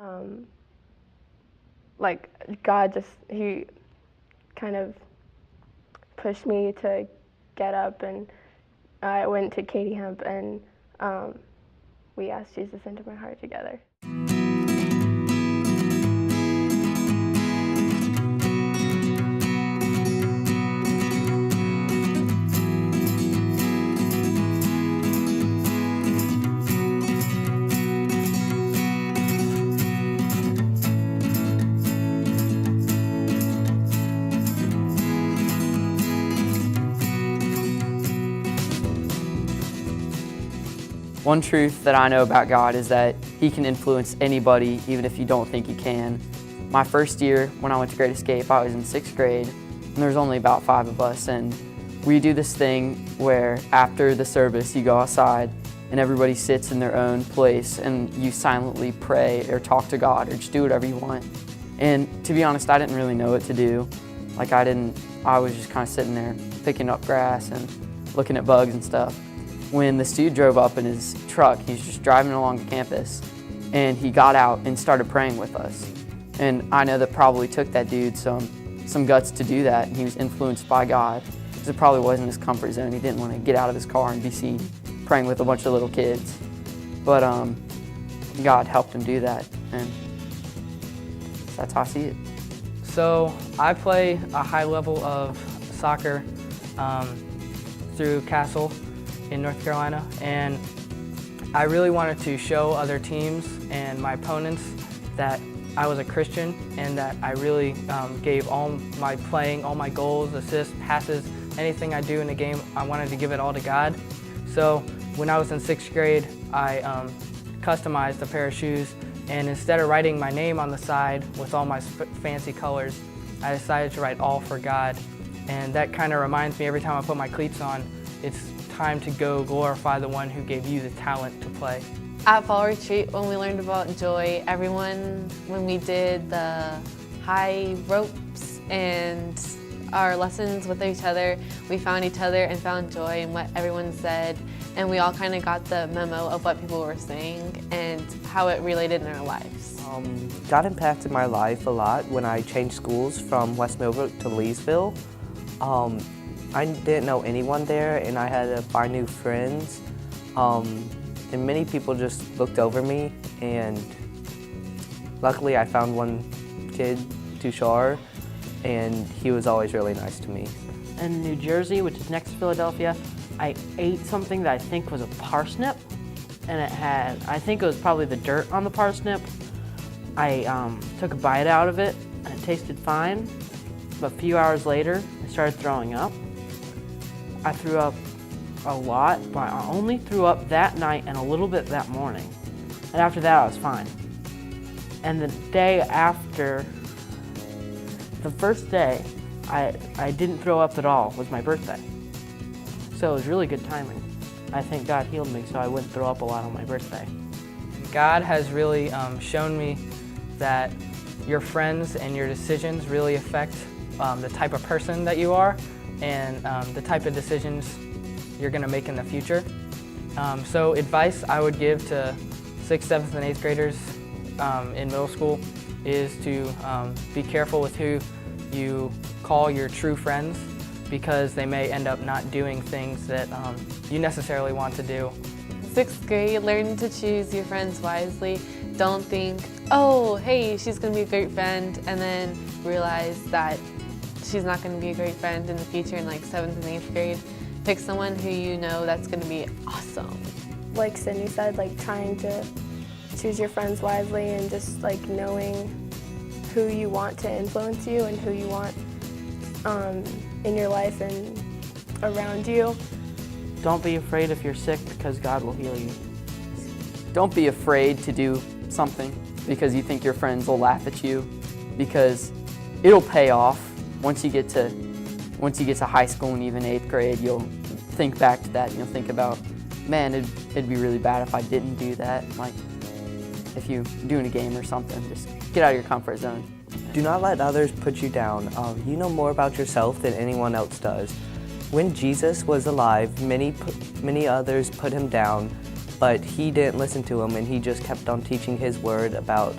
Um, like God he kind of pushed me to get up, and I went to Katie Hemp, and we asked Jesus into my heart together. One truth that I know about God is that He can influence anybody, even if you don't think He can. My first year, when I went to Great Escape, I was in 6th grade, and there was only about 5 of us, and we do this thing where after the service, you go outside, and everybody sits in their own place, and you silently pray or talk to God or just do whatever you want. And to be honest, I didn't really know what to do. I was just kind of sitting there picking up grass and looking at bugs and stuff. When this dude drove up in his truck, he's just driving along the campus, and he got out and started praying with us. And I know that probably took that dude some guts to do that, and he was influenced by God, because it probably wasn't his comfort zone. He didn't want to get out of his car and be seen praying with a bunch of little kids. But God helped him do that, and that's how I see it. So I play a high level of soccer through Castle in North Carolina, and I really wanted to show other teams and my opponents that I was a Christian, and that I really gave all my playing, all my goals, assists, passes, anything I do in the game, I wanted to give it all to God. So when I was in 6th grade, I customized a pair of shoes, and instead of writing my name on the side with all my fancy colors, I decided to write "All for God." And that kind of reminds me every time I put my cleats on, it's time to go glorify the one who gave you the talent to play. At Fall Retreat, when we learned about joy, when we did the high ropes and our lessons with each other, we found each other and found joy in what everyone said, and we all kind of got the memo of what people were saying and how it related in our lives. God impacted my life a lot when I changed schools from West Millbrook to Leesville. I didn't know anyone there, and I had to find new friends. And many people just looked over me, and luckily I found one kid, Tushar, and he was always really nice to me. In New Jersey, which is next to Philadelphia, I ate something that I think was a parsnip, and I think it was probably the dirt on the parsnip. I took a bite out of it, and it tasted fine, but a few hours later, I started throwing up. I threw up a lot, but I only threw up that night and a little bit that morning. And after that, I was fine. And the day after, the first day, I didn't throw up at all, was my birthday. So it was really good timing. I think God healed me so I wouldn't throw up a lot on my birthday. God has really shown me that your friends and your decisions really affect the type of person that you are, and the type of decisions you're going to make in the future. So advice I would give to 6th, 7th, and 8th graders in middle school is to be careful with who you call your true friends, because they may end up not doing things that you necessarily want to do. 6th grade, learn to choose your friends wisely. Don't think, oh, hey, she's going to be a great friend, and then realize that she's not going to be a great friend in the future in like 7th and 8th grade. Pick someone who you know that's going to be awesome. Like Sydney said, trying to choose your friends wisely, and just knowing who you want to influence you and who you want in your life and around you. Don't be afraid if you're sick, because God will heal you. Don't be afraid to do something because you think your friends will laugh at you, because it'll pay off. Once you get to high school and even 8th grade, you'll think back to that, and you'll think about, man, it'd be really bad if I didn't do that. Like if you doing a game or something, just get out of your comfort zone. Do not let others put you down. You know more about yourself than anyone else does. When Jesus was alive, many others put him down, but he didn't listen to him, and he just kept on teaching his word about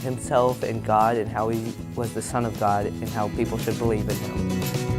himself and God and how he was the Son of God and how people should believe in him.